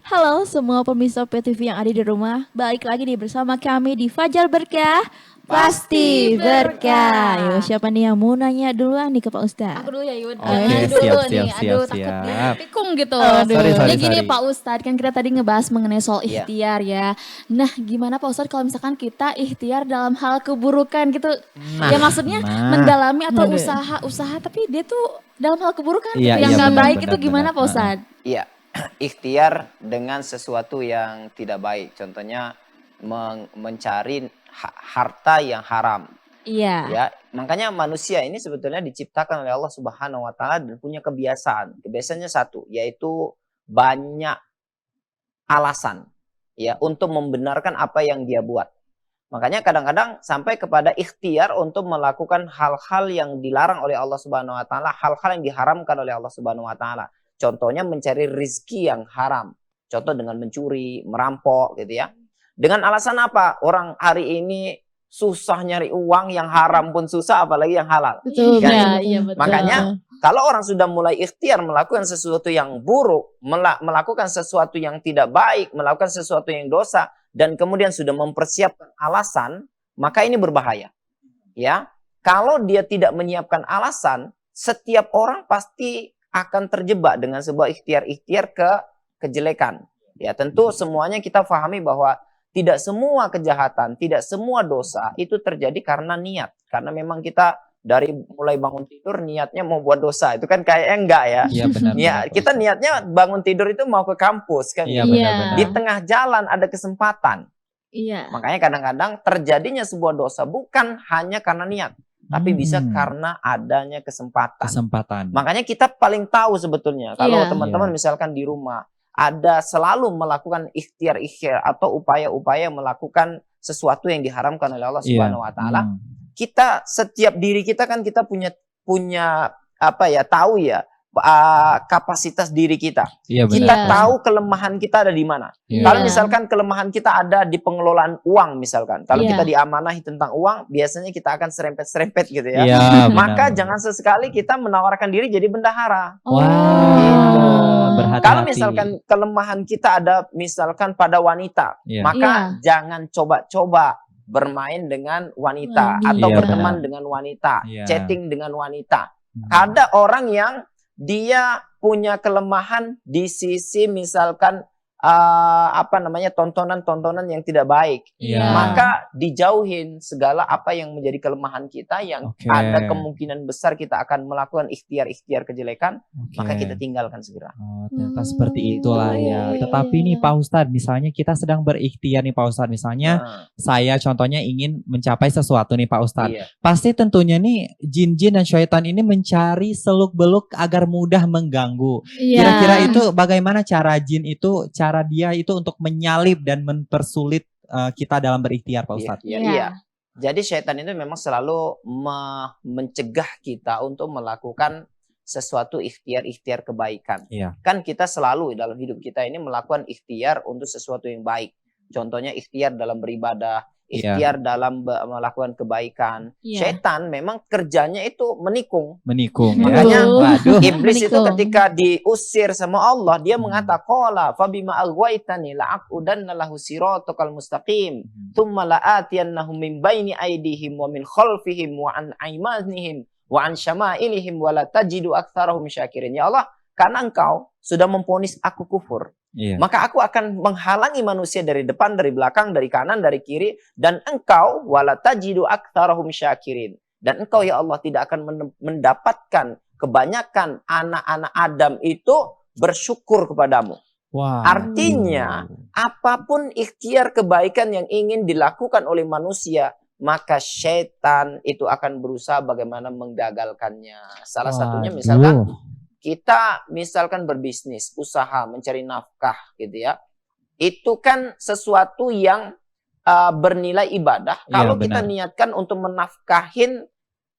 Halo semua pemirsa PTV yang ada di rumah, balik lagi nih bersama kami di Fajar Berkah, pasti berkah. Yo, siapa nih yang mau nanya duluan nih ke Pak Ustadz? Aku dulu ya Yud, Oh, jangan iya. dulu Siap, nih, siap, aduh siap, takut siap. ditikung gitu. Aduh. Jadi gini Sorry. Pak Ustadz, kan kita tadi ngebahas mengenai soal Iya. ikhtiar ya. Nah gimana Pak Ustadz kalau misalkan kita ikhtiar dalam hal keburukan gitu. Ya maksudnya mendalami atau Waduh. usaha tapi dia tuh dalam hal keburukan Iya, gitu, yang iya, gak benar, baik benar, itu gimana benar. Pak Ustadz? Iya, ikhtiar dengan sesuatu yang tidak baik. Contohnya mencari harta yang haram. Iya. Ya, makanya manusia ini sebetulnya diciptakan oleh Allah Subhanahu wa taala dan punya kebiasaan. Kebiasaannya satu, yaitu banyak alasan ya untuk membenarkan apa yang dia buat. Makanya kadang-kadang sampai kepada ikhtiar untuk melakukan hal-hal yang dilarang oleh Allah Subhanahu wa taala, hal-hal yang diharamkan oleh Allah Subhanahu wa taala. Contohnya mencari rizki yang haram. Contoh dengan mencuri, merampok gitu ya. Dengan alasan apa? Orang hari ini susah nyari uang, yang haram pun susah apalagi yang halal. Betul, Kan? betul, Iya, betul. Makanya kalau orang sudah mulai ikhtiar melakukan sesuatu yang buruk, melakukan sesuatu yang tidak baik, melakukan sesuatu yang dosa, dan kemudian sudah mempersiapkan alasan, maka ini berbahaya. Ya, kalau dia tidak menyiapkan alasan, setiap orang pasti akan terjebak dengan sebuah ikhtiar-ikhtiar ke kejelekan. Ya, tentu semuanya kita pahami bahwa tidak semua kejahatan, tidak semua dosa itu terjadi karena niat. Karena memang kita dari mulai bangun tidur niatnya mau buat dosa. Itu kan kayaknya enggak ya. Iya benar. Ya, kita niatnya bangun tidur itu mau ke kampus kan. Iya Iya. benar. Di tengah jalan ada kesempatan. Iya. Makanya kadang-kadang terjadinya sebuah dosa bukan hanya karena niat, tapi bisa karena adanya kesempatan. Makanya kita paling tahu sebetulnya kalau Iya. teman-teman misalkan di rumah ada selalu melakukan ikhtiar-ikhtiar atau upaya-upaya melakukan sesuatu yang diharamkan oleh Allah Subhanahu wa taala. Kita setiap diri kita kan kita punya apa ya, tahu ya kapasitas diri kita. Iya benar. Kita Iya. tahu kelemahan kita ada di mana. Iya. Kalau misalkan kelemahan kita ada di pengelolaan uang misalkan. Kalau Iya. kita diamanahi tentang uang, biasanya kita akan serempet-serempet gitu ya. Iya, Maka benar. jangan sesekali kita menawarkan diri jadi bendahara. Oh. Wah, berhati-hati. Kalau misalkan kelemahan kita ada misalkan pada wanita, Iya. maka jangan coba-coba bermain dengan wanita atau Iya, berteman benar. dengan wanita, Iya. chatting dengan wanita. Ada orang yang dia punya kelemahan di sisi misalkan tontonan-tontonan yang tidak baik. Iya. Maka dijauhin segala apa yang menjadi kelemahan kita yang Oke. ada kemungkinan besar kita akan melakukan ikhtiar-ikhtiar kejelekan, maka kita tinggalkan segera. Oh, ternyata seperti itulah ya. Iya. Tetapi nih Pak Ustadz, misalnya kita sedang berikhtiar nih Pak Ustadz. Misalnya saya contohnya ingin mencapai sesuatu nih Pak Ustadz. Iya. Pasti tentunya nih jin-jin dan syaitan ini mencari seluk-beluk agar mudah mengganggu. Iya. Kira-kira itu bagaimana cara dia itu untuk menyalip dan mempersulit kita dalam berikhtiar Pak Ustadz? Iya. Jadi syaitan itu memang selalu mencegah kita untuk melakukan sesuatu ikhtiar-ikhtiar kebaikan. Iya. Kan kita selalu dalam hidup kita ini melakukan ikhtiar untuk sesuatu yang baik. Contohnya ikhtiar dalam beribadah, ikhtiar dalam melakukan kebaikan. Iya. Syaitan memang kerjanya itu menikung. Makanya, waduh. Iblis itu Menikung. ketika diusir sama Allah, dia mengatakan, "Qala fabima aghwaytani la'aqudanna lahu siratal mustaqim, tsumma la'atiyannahum min baini aydihim wa min khalfihim wa an aymanihim wa an syama'ilihim wa la tajidu aktsarahum syakirin." Ya Allah, karena Engkau sudah memvonis aku kufur, Iya. maka aku akan menghalangi manusia dari depan, dari belakang, dari kanan, dari kiri, dan Engkau wala tajidu aktsarahum syakirin. Dan Engkau ya Allah tidak akan mendapatkan kebanyakan anak-anak Adam itu bersyukur kepadamu. Wah. Artinya, apapun ikhtiar kebaikan yang ingin dilakukan oleh manusia, maka syaitan itu akan berusaha bagaimana menggagalkannya. Salah satunya misalkan kita misalkan berbisnis, usaha, mencari nafkah gitu ya. Itu kan sesuatu yang bernilai ibadah kalau kita niatkan untuk menafkahin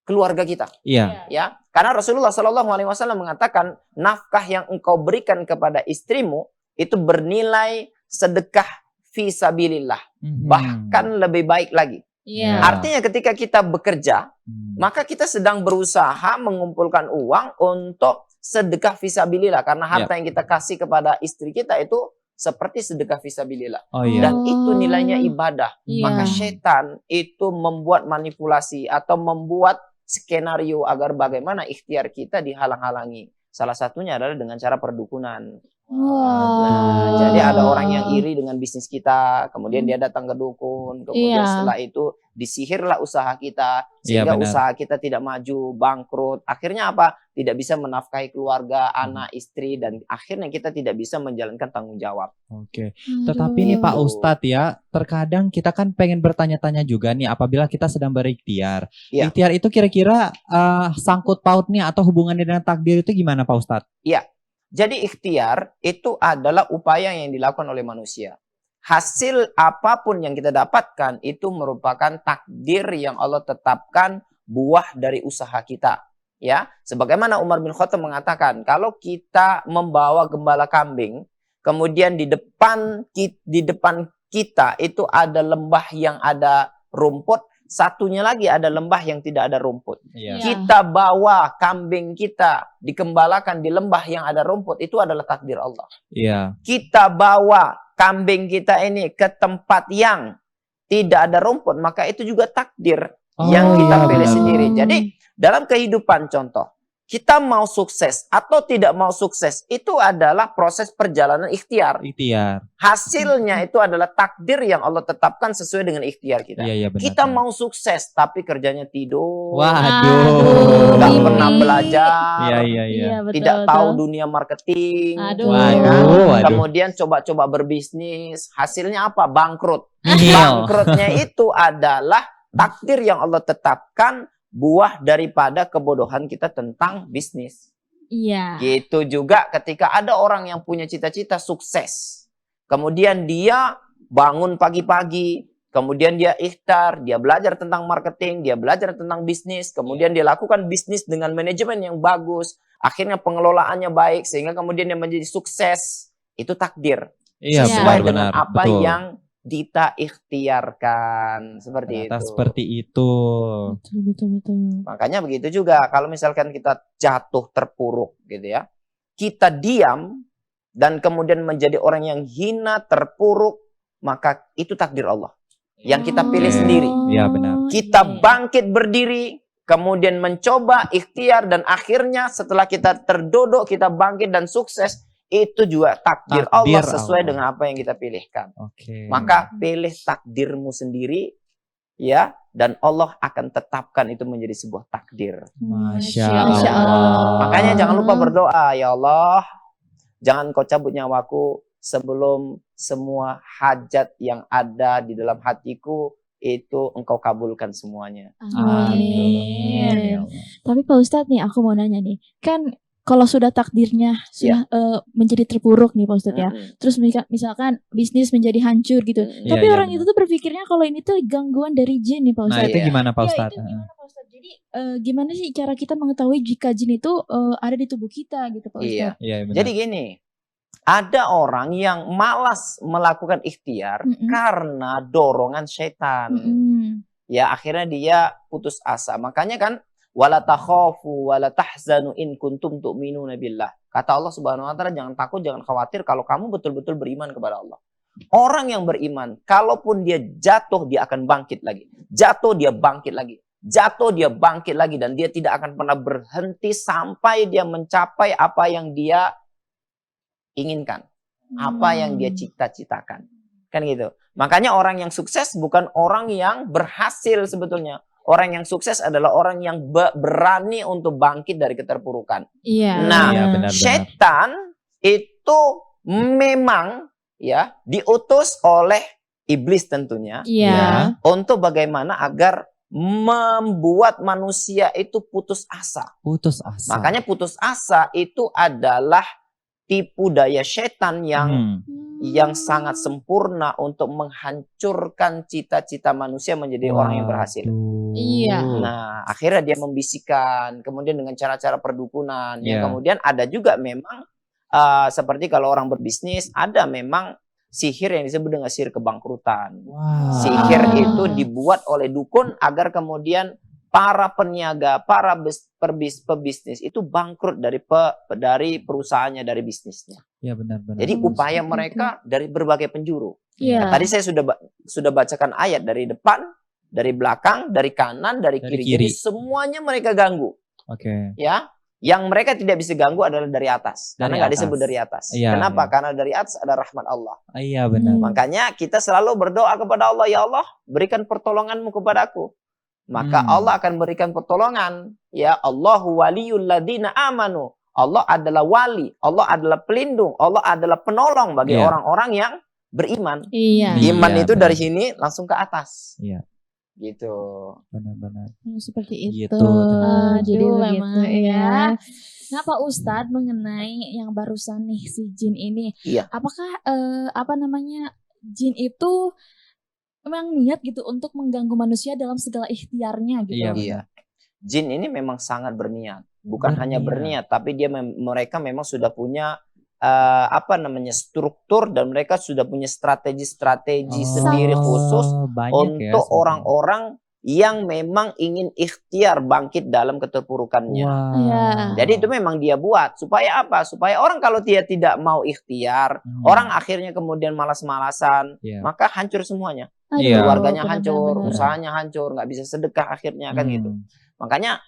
keluarga kita. Iya. Ya, karena Rasulullah SAW mengatakan nafkah yang engkau berikan kepada istrimu itu bernilai sedekah fi sabilillah. Bahkan lebih baik lagi. Iya. Artinya ketika kita bekerja, maka kita sedang berusaha mengumpulkan uang untuk sedekah fisabilillah. Karena harta yang kita kasih kepada istri kita itu seperti sedekah fisabilillah. Oh iya. Dan itu nilainya ibadah. Iya. Maka setan itu membuat manipulasi atau membuat skenario agar bagaimana ikhtiar kita dihalang-halangi. Salah satunya adalah dengan cara perdukunan. Nah, jadi ada orang yang iri dengan bisnis kita, kemudian dia datang ke dukun, kemudian Iya. setelah itu disihirlah usaha kita, Iya, sehingga benar. usaha kita tidak maju, bangkrut. Akhirnya apa? Tidak bisa menafkahi keluarga, anak, istri, dan akhirnya kita tidak bisa menjalankan tanggung jawab. Oke. Tetapi nih Pak Aduh. Ustadz ya, terkadang kita kan pengen bertanya-tanya juga nih apabila kita sedang berikhtiar. Iya. Ikhtiar itu kira-kira sangkut pautnya atau hubungannya dengan takdir itu gimana Pak Ustadz? Jadi ikhtiar itu adalah upaya yang dilakukan oleh manusia. Hasil apapun yang kita dapatkan itu merupakan takdir yang Allah tetapkan, buah dari usaha kita. Ya, sebagaimana Umar bin Khattab mengatakan, kalau kita membawa gembala kambing, kemudian di depan kita itu ada lembah yang ada rumput, satunya lagi ada lembah yang tidak ada rumput. Iya. Iya. Kita bawa kambing kita dikembalakan di lembah yang ada rumput, itu adalah takdir Allah. Iya. Kita bawa kambing kita ini ke tempat yang tidak ada rumput, maka itu juga takdir yang kita iya, pilih benar. sendiri. Jadi dalam kehidupan contoh, kita mau sukses atau tidak mau sukses, itu adalah proses perjalanan ikhtiar. Ikhtiar. Hasilnya itu adalah takdir yang Allah tetapkan sesuai dengan ikhtiar kita. Iya, iya benar. Kita mau sukses, tapi kerjanya tidur. Waduh. Nggak Mimpi. pernah belajar. Iya, iya, iya. Iya, betul, Tidak tahu betul. dunia marketing. Aduh. ya kan? Waduh. Kemudian coba-coba berbisnis. Hasilnya apa? Bangkrut. Nihil. Bangkrutnya itu adalah takdir yang Allah tetapkan, buah daripada kebodohan kita tentang bisnis. Iya. Gitu juga ketika ada orang yang punya cita-cita sukses. Kemudian dia bangun pagi-pagi, kemudian dia ikhtiar, dia belajar tentang marketing, dia belajar tentang bisnis, kemudian dia lakukan bisnis dengan manajemen yang bagus, akhirnya pengelolaannya baik sehingga kemudian dia menjadi sukses. Itu takdir. Iya, Sesuai benar-benar. dengan apa Betul. yang kita ikhtiarkan. Seperti Ternyata itu. seperti itu. Betul. Makanya begitu juga kalau misalkan kita jatuh terpuruk gitu ya. Kita diam dan kemudian menjadi orang yang hina, terpuruk, maka itu takdir Allah yang kita pilih Oke. sendiri. Iya, benar. Kita bangkit berdiri, kemudian mencoba ikhtiar dan akhirnya setelah kita terduduk, kita bangkit dan sukses, itu juga takdir Allah sesuai Allah. dengan apa yang kita pilihkan. Oke. Maka pilih takdirmu sendiri ya, dan Allah akan tetapkan itu menjadi sebuah takdir. Masya Masya Allah. Allah. Makanya jangan lupa berdoa, ya Allah, jangan kau cabut nyawaku sebelum semua hajat yang ada di dalam hatiku itu engkau kabulkan semuanya. Amin. Ya Allah. Tapi Pak Ustadz nih, aku mau nanya nih, kan kalau sudah takdirnya sudah menjadi terpuruk nih Pak Ustadz ya, Mm-mm. terus misalkan bisnis menjadi hancur gitu, Mm-mm. tapi Iya, orang iya, itu tuh berpikirnya kalau ini tuh gangguan dari jin nih Pak Nah, Ustadz. itu Iya. gimana Pak Ya, Ustadz? itu gimana Pak Ustadz? Jadi gimana sih cara kita mengetahui jika jin itu ada di tubuh kita gitu Pak Iya. Ustadz? Iya, benar. Jadi gini, ada orang yang malas melakukan ikhtiar Mm-mm. karena dorongan setan. Mm-mm. Ya, akhirnya dia putus asa. Makanya kan wala takhafu wala tahzanu in kuntum tu'minuna billah. Kata Allah Subhanahu wa taala, jangan takut, jangan khawatir kalau kamu betul-betul beriman kepada Allah. Orang yang beriman, kalaupun dia jatuh, dia akan bangkit lagi. Jatuh, dia bangkit lagi. Jatuh, dia bangkit lagi. Dan dia tidak akan pernah berhenti sampai dia mencapai apa yang dia inginkan. Apa yang dia cita-citakan. Kan gitu. Makanya orang yang sukses bukan orang yang berhasil sebetulnya. Orang yang sukses adalah orang yang berani untuk bangkit dari keterpurukan. Iya. Nah, Iya, benar-benar. Setan itu memang ya diutus oleh iblis tentunya Iya. untuk bagaimana agar membuat manusia itu putus asa. Putus asa. Makanya putus asa itu adalah tipu daya setan yang sangat sempurna untuk menghancurkan cita-cita manusia menjadi orang yang berhasil. Iya. Nah, akhirnya dia membisikkan, kemudian dengan cara-cara perdukunan. Yeah. Yang kemudian ada juga memang seperti kalau orang berbisnis, ada memang sihir yang disebut dengan sihir kebangkrutan. Wow. Sihir itu dibuat oleh dukun agar kemudian para peniaga, para pebisnis itu bangkrut dari perusahaannya, dari bisnisnya. Ya benar-benar. Jadi upaya mereka dari berbagai penjuru. Iya. Nah, tadi saya sudah bacakan ayat dari depan, dari belakang, dari kanan, dari Dari kiri. kiri. Jadi semuanya mereka ganggu. Oke. Ya, yang mereka tidak bisa ganggu adalah dari atas, Dari karena nggak atas. disebut dari atas. Iya, Kenapa? iya. Karena dari atas ada rahmat Allah. Iya benar. Makanya kita selalu berdoa kepada Allah, ya Allah, berikan pertolonganmu kepadaku. Maka Allah akan berikan pertolongan. Ya, Allahu waliyul ladzina amanu. Allah adalah wali, Allah adalah pelindung, Allah adalah penolong bagi Iya. orang-orang yang beriman. Iya. Iman Iya, itu benar. dari sini langsung ke atas. Iya. Gitu. Benar-benar. Seperti itu. Gitu. Jadi Aduh, begitu memang ya. Nah, Pak Ustadz, mengenai yang barusan nih si jin ini, Iya. apakah jin itu memang niat gitu untuk mengganggu manusia dalam segala ikhtiarnya gitu? Iya, Iya. Jin ini memang sangat berniat. Bukan hanya berniat, tapi mereka memang sudah punya struktur, dan mereka sudah punya strategi sendiri khusus banyak ya untuk sebenarnya. orang-orang yang memang ingin ikhtiar bangkit dalam keterpurukannya. Wah. Iya. Jadi itu memang dia buat supaya apa? Supaya orang kalau dia tidak mau ikhtiar, orang akhirnya kemudian malas-malasan, Iya. maka hancur semuanya. Iya. Keluarganya benar-benar. hancur, usahanya hancur, nggak bisa sedekah akhirnya kan gitu. Hmm. Makanya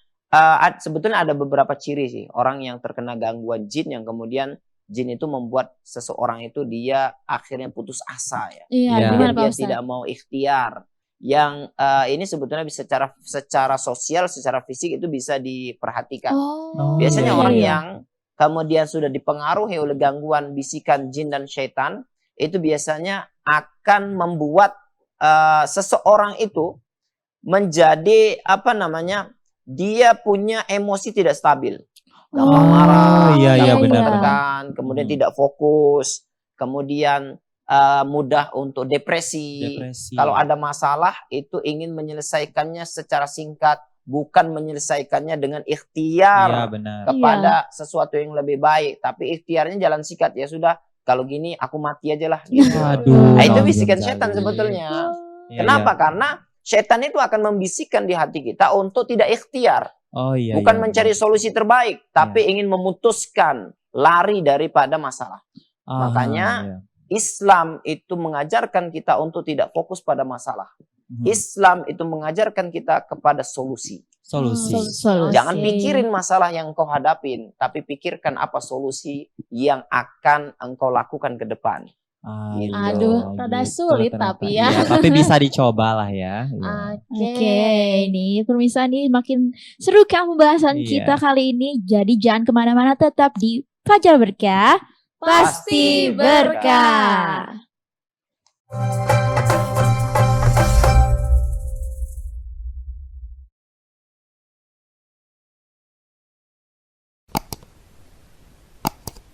sebetulnya ada beberapa ciri sih orang yang terkena gangguan jin, yang kemudian jin itu membuat seseorang itu dia akhirnya putus asa ya. Iya, Iya. gimana Dan Pak dia Ustadz? tidak mau ikhtiar. Yang ini sebetulnya bisa secara sosial, secara fisik itu bisa diperhatikan. Oh, Biasanya iya, orang iya. yang kemudian sudah dipengaruhi oleh gangguan bisikan jin dan syaitan, itu biasanya akan membuat seseorang itu menjadi dia punya emosi tidak stabil. Gampang Oh, marah, iya, iya, gampang benar. tertekan, kemudian tidak fokus, kemudian mudah untuk depresi. Depresi. Kalau ada masalah itu ingin menyelesaikannya secara singkat, bukan menyelesaikannya dengan Iya ikhtiar benar. kepada sesuatu yang lebih baik. Tapi ikhtiarnya jalan sikat, ya sudah, kalau gini aku mati aja lah. Gitu. Aduh. Nah, itu Naudzubillah. bisikan setan sebetulnya. Iya, Kenapa? iya. Karena setan itu akan membisikkan di hati kita untuk tidak ikhtiar. Oh iya. Bukan iya, mencari benar. solusi terbaik, tapi ingin memutuskan lari daripada masalah. Makanya iya. Islam itu mengajarkan kita untuk tidak fokus pada masalah. Islam itu mengajarkan kita kepada solusi. Solusi. Solusi. Jangan pikirin masalah yang engkau hadapin, tapi pikirkan apa solusi yang akan engkau lakukan ke depan. Aduh, Aduh, rada sulit tapi ya. Iya, tapi bisa dicoba lah ya. Iya. Oke, ini pemirsa nih makin seru kan pembahasan Iya. kita kali ini. Jadi jangan kemana-mana, tetap di Fajar Berkah. Pasti berkah.